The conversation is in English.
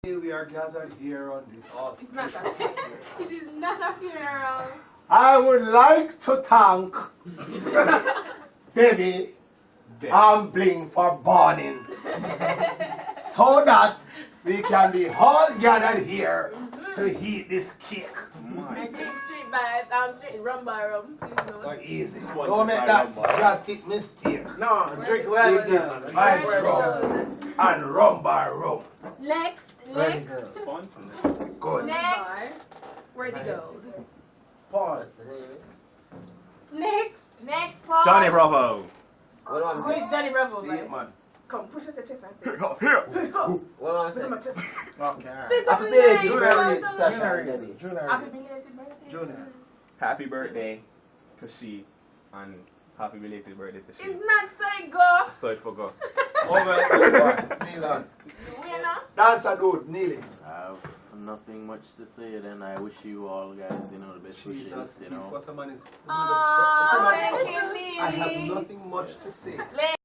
We are gathered here on this awesome. It's not a, it is not a funeral. I would like to thank Debbie and Bling for burning so that we can be all gathered here to eat this cake. And drink straight by straight rum by rum. Oh, easy. Don't make that drastic mistake. No, drink like this. Vibes rum and rum by rum. Next. Good. Next. Where'd he go? Paul. Next, Paul. Johnny Bravo. What do I Who is Johnny Bravo, Yeah, man? man. Come, push us the chest and say. Here. What do I Look at my say? chest. Okay. Say Happy something belated nice. birthday, Say Sasha something and Debbie. Happy belated birthday. Junior. Happy birthday to she and happy belated birthday to she. It's not so go. Search for go. Kneel on. Winner. Dancer dude, kneeling. I have nothing much to say. Then I wish you all guys, the best wishes. Jesus, You this know. what a man is. Aww, thank you, I have Neely. nothing much to say.